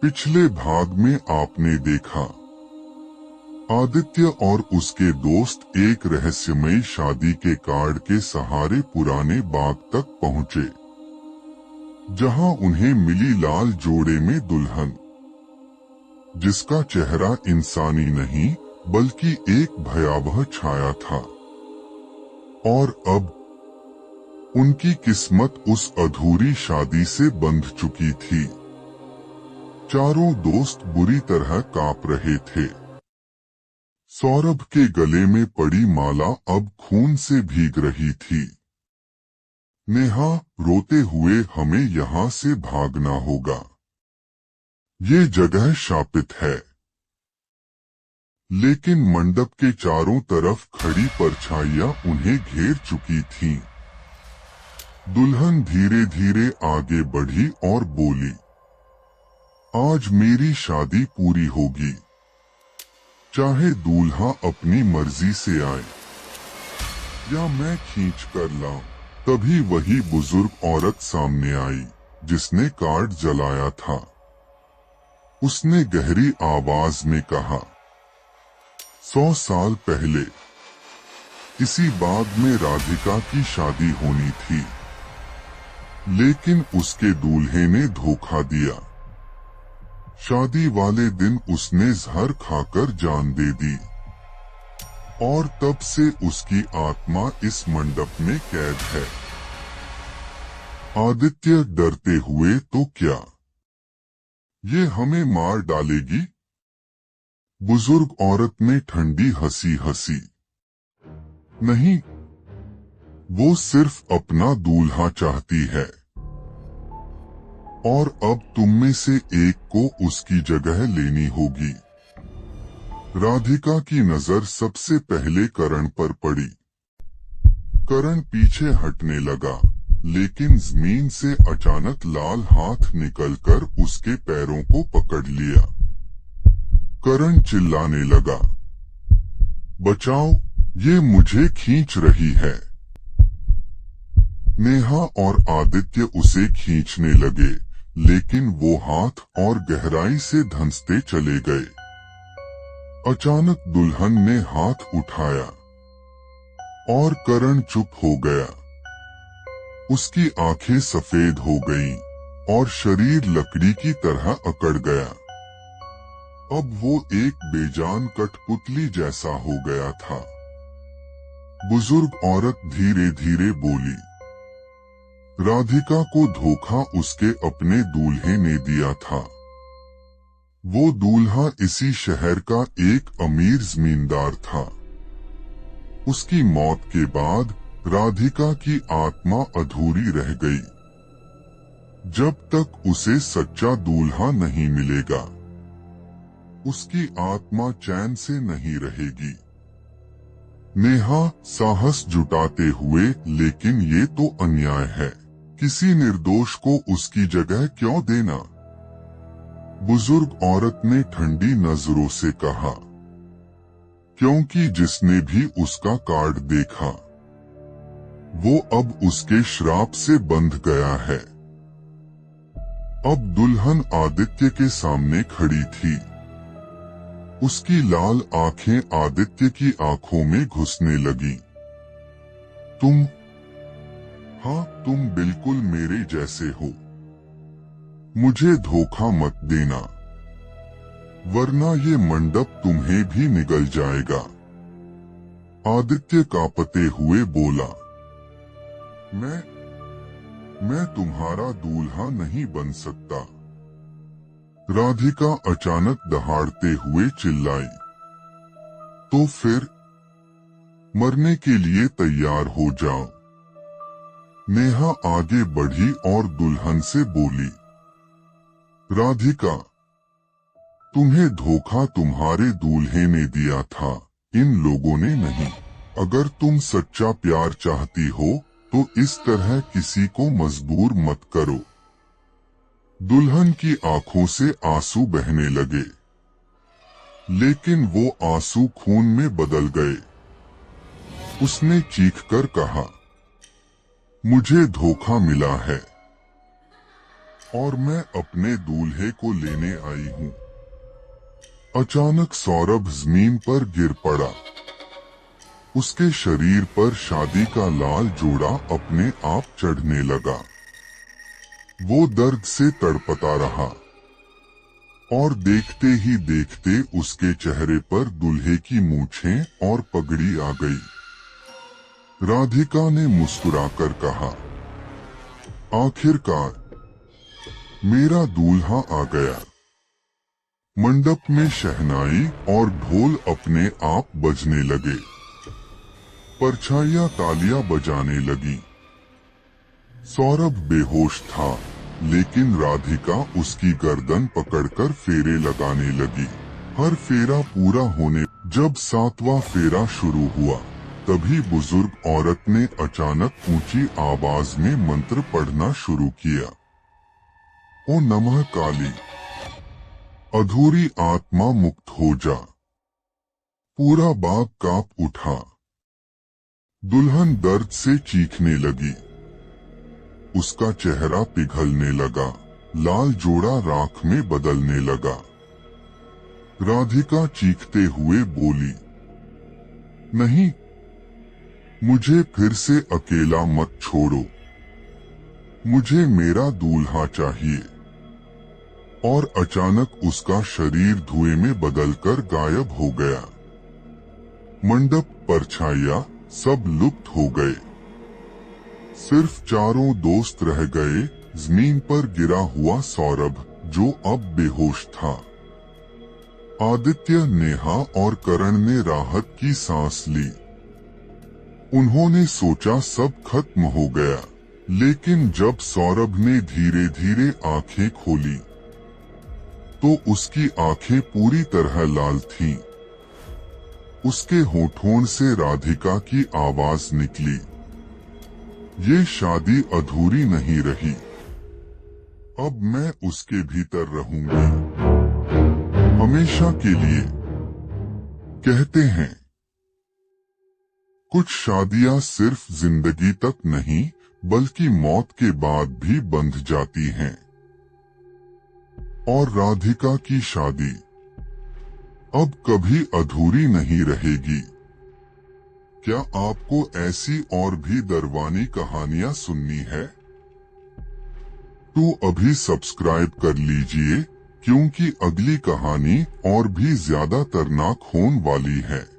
पिछले भाग में आपने देखा आदित्य और उसके दोस्त एक रहस्यमयी शादी के कार्ड के सहारे पुराने बाग तक पहुंचे, जहां उन्हें मिली लाल जोड़े में दुल्हन, जिसका चेहरा इंसानी नहीं बल्कि एक भयावह छाया था। और अब उनकी किस्मत उस अधूरी शादी से बंध चुकी थी। चारों दोस्त बुरी तरह कांप रहे थे। सौरभ के गले में पड़ी माला अब खून से भीग रही थी। नेहा रोते हुए, हमें यहाँ से भागना होगा, ये जगह शापित है। लेकिन मंडप के चारों तरफ खड़ी परछाइयां उन्हें घेर चुकी थीं। दुल्हन धीरे धीरे आगे बढ़ी और बोली, आज मेरी शादी पूरी होगी, चाहे दूल्हा अपनी मर्जी से आए या मैं खींच कर लाऊं। तभी वही बुजुर्ग औरत सामने आई जिसने कार्ड जलाया था। उसने गहरी आवाज में कहा, 100 साल पहले इसी बाग में राधिका की शादी होनी थी, लेकिन उसके दूल्हे ने धोखा दिया। शादी वाले दिन उसने जहर खाकर जान दे दी और तब से उसकी आत्मा इस मंडप में कैद है। आदित्य डरते हुए, तो क्या ये हमें मार डालेगी? बुजुर्ग औरत ने ठंडी हंसी हंसी, नहीं, वो सिर्फ अपना दूल्हा चाहती है और अब तुम में से एक को उसकी जगह लेनी होगी। राधिका की नजर सबसे पहले करण पर पड़ी। करण पीछे हटने लगा, लेकिन जमीन से अचानक लाल हाथ निकलकर उसके पैरों को पकड़ लिया। करण चिल्लाने लगा, बचाओ, ये मुझे खींच रही है। नेहा और आदित्य उसे खींचने लगे, लेकिन वो हाथ और गहराई से धंसते चले गए। अचानक दुल्हन ने हाथ उठाया और करण चुप हो गया। उसकी आंखें सफेद हो गईं और शरीर लकड़ी की तरह अकड़ गया। अब वो एक बेजान कठपुतली जैसा हो गया था। बुजुर्ग औरत धीरे धीरे बोली, राधिका को धोखा उसके अपने दूल्हे ने दिया था। वो दूल्हा इसी शहर का एक अमीर जमींदार था। उसकी मौत के बाद राधिका की आत्मा अधूरी रह गई। जब तक उसे सच्चा दूल्हा नहीं मिलेगा, उसकी आत्मा चैन से नहीं रहेगी। नेहा साहस जुटाते हुए, लेकिन ये तो अन्याय है, किसी निर्दोष को उसकी जगह क्यों देना? बुजुर्ग औरत ने ठंडी नजरों से कहा, क्योंकि जिसने भी उसका कार्ड देखा, वो अब उसके श्राप से बंध गया है। अब दुल्हन आदित्य के सामने खड़ी थी। उसकी लाल आंखें आदित्य की आंखों में घुसने लगी। तुम, हाँ, तुम बिल्कुल मेरे जैसे हो। मुझे धोखा मत देना, वरना ये मंडप तुम्हें भी निगल जाएगा। आदित्य कांपते हुए बोला, मैं तुम्हारा दूल्हा नहीं बन सकता। राधिका अचानक दहाड़ते हुए चिल्लाई, तो फिर मरने के लिए तैयार हो जाओ। नेहा आगे बढ़ी और दुल्हन से बोली, राधिका, तुम्हें धोखा तुम्हारे दूल्हे ने दिया था, इन लोगों ने नहीं। अगर तुम सच्चा प्यार चाहती हो तो इस तरह किसी को मजबूर मत करो। दुल्हन की आंखों से आंसू बहने लगे, लेकिन वो आंसू खून में बदल गए। उसने चीखकर कहा, मुझे धोखा मिला है। और मैं अपने दूल्हे को लेने आई हूँ। अचानक सौरभ जमीन पर गिर पड़ा। उसके शरीर पर शादी का लाल जोड़ा अपने आप चढ़ने लगा। वो दर्द से तड़पता रहा और देखते ही देखते उसके चेहरे पर दूल्हे की मूछें और पगड़ी आ गई। राधिका ने मुस्कुराकर कहा, आखिरकार मेरा दूल्हा आ गया। मंडप में शहनाई और ढोल अपने आप बजने लगे। परछाइयां तालियां बजाने लगी। सौरभ बेहोश था, लेकिन राधिका उसकी गर्दन पकड़कर फेरे लगाने लगी। हर फेरा पूरा होने जब 7वां फेरा शुरू हुआ, तभी बुजुर्ग औरत ने अचानक ऊंची आवाज में मंत्र पढ़ना शुरू किया। ओ नमः काली, अधूरी आत्मा मुक्त हो जा। पूरा बाग कांप उठा। दुल्हन दर्द से चीखने लगी। उसका चेहरा पिघलने लगा। लाल जोड़ा राख में बदलने लगा। राधिका चीखते हुए बोली, नहीं, मुझे फिर से अकेला मत छोड़ो। मुझे मेरा दूल्हा चाहिए। और अचानक उसका शरीर धुएं में बदलकर गायब हो गया। मंडप, परछाइयां सब लुप्त हो गए। सिर्फ चारों दोस्त रह गए। जमीन पर गिरा हुआ सौरभ, जो अब बेहोश था। आदित्य, नेहा और करण ने राहत की सांस ली। उन्होंने सोचा सब खत्म हो गया, लेकिन जब सौरभ ने धीरे धीरे आंखें खोली, तो उसकी आंखें पूरी तरह लाल थीं। उसके होठों से राधिका की आवाज निकली, ये शादी अधूरी नहीं रही। अब मैं उसके भीतर रहूंगी, हमेशा के लिए। कहते हैं, कुछ शादियां सिर्फ जिंदगी तक नहीं, बल्कि मौत के बाद भी बंध जाती हैं। और राधिका की शादी अब कभी अधूरी नहीं रहेगी। क्या आपको ऐसी और भी दरवानी कहानियां सुननी है? तो अभी सब्सक्राइब कर लीजिए, क्योंकि अगली कहानी और भी ज्यादा दर्दनाक होने वाली है।